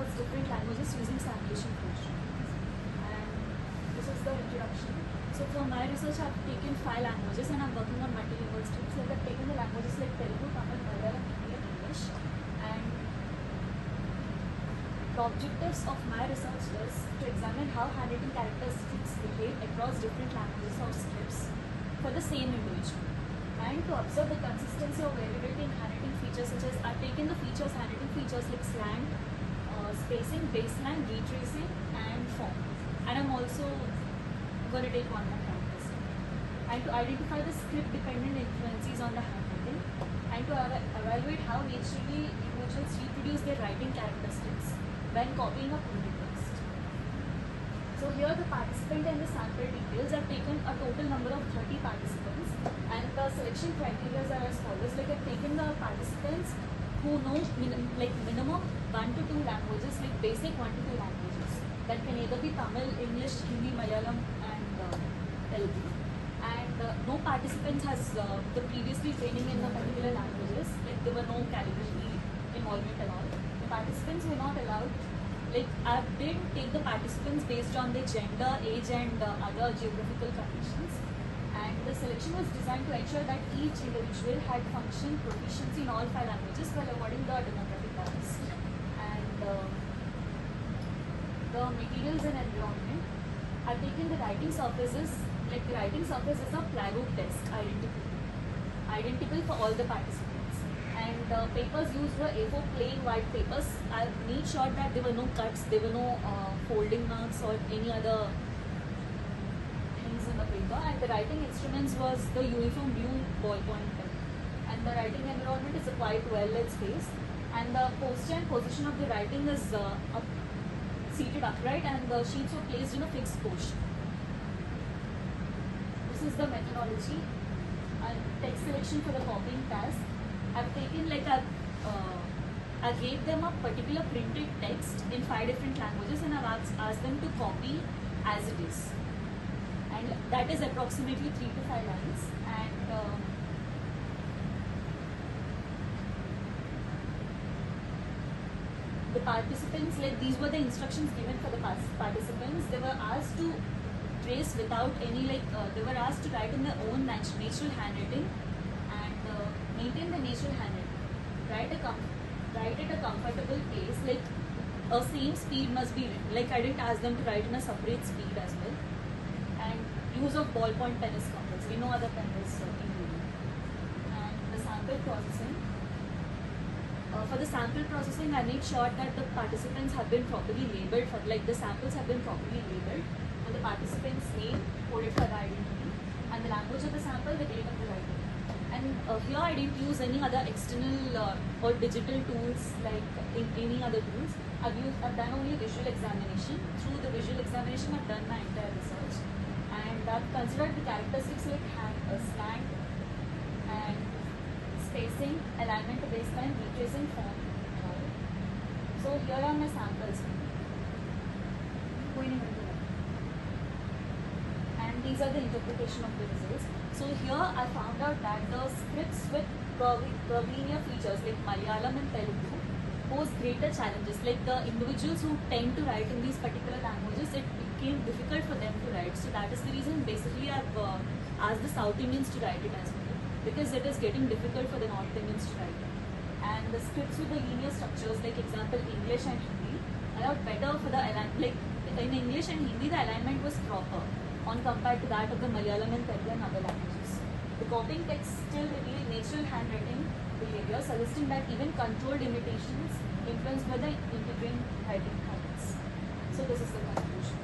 across different languages using samplation approach. And this is the introduction. So for my research, I've taken 5 languages and I'm working on multilingual streams. Like I've taken the languages like Telugu, Tamil, Malayalam, Hindi and English. And the objectives of my research is to examine how handwriting characteristics behave across different languages or scripts for the same individual, and to observe the consistency of variability in handwriting features such as I've taken the features, handwriting features like slang, spacing, baseline, retracing and form. And I'm also going to take one more characteristic. And to identify the script dependent influences on the handwriting, and to evaluate how naturally individuals reproduce their writing characteristics when copying a printed text. So here the participant and the sample details. I've taken a total number of 30 participants, and the selection criteria are as follows. Like I've taken the participants who know minimum 1 to 2 languages, like basic 1 to 2 languages. That can either be Tamil, English, Hindi, Malayalam and Telugu. And no participants has the previously training in the particular languages, like there were no calligraphy involvement at all. The participants were not allowed. Like I did take the participants based on their gender, age and other geographical conditions. And the selection was designed to ensure that each individual had functional proficiency in all 5 languages while avoiding the demographic bias. And the materials and environment. I've taken the writing surfaces. Like the writing surface is a plywood desk, identical for all the participants. And the papers used were A4 plain white papers. I made sure that there were no cuts, there were no folding marks or any other things in the paper. And the writing instruments was the uniform blue ballpoint pen. And the writing environment is a quite well lit space. And the posture and position of the writing is seated upright, and the sheets were placed in a fixed position. This is the methodology and text selection for the copying task. I've taken I gave them a particular printed text in 5 different languages, and I've asked them to copy as it is. And that is approximately 3 to 5 lines. And the participants, like these were the instructions given for the participants. They were asked to trace without any they were asked to write in their own natural handwriting and maintain the natural handwriting. Write at a comfortable pace, like a same speed must be written. Like I didn't ask them to write in a separate speed as well. And use of ballpoint pen is compulsory. No other pen is included. And the sample processing. For the sample processing, I made sure that the participants have been properly labeled. The samples have been properly labeled, and the participant's name coded for the identity, and the language of the sample, the date of the writing. And here I didn't use any other external or digital tools like in any other tools. I've done only visual examination. Through the visual examination, I've done my entire research, and I've considered the characteristics like slant and spacing, alignment to baseline, retracing form. So here are my samples. And these are the interpretation of the results. So here I found out that the scripts with curvilinear features like Malayalam and Telugu pose greater challenges. Like the individuals who tend to write in these particular languages, it became difficult for them to write. So that is the reason basically I've asked the South Indians to write it as well, because it is getting difficult for the North Indians to write it. And the scripts with the linear structures, like example English and Hindi, are better for the alignment. Like in English and Hindi, the alignment was proper on compared to that of the Malayalam and Telugu and other languages. The copying text still revealed natural handwriting behavior, suggesting that even controlled imitations influenced by the integrating writing habits. So this is the conclusion.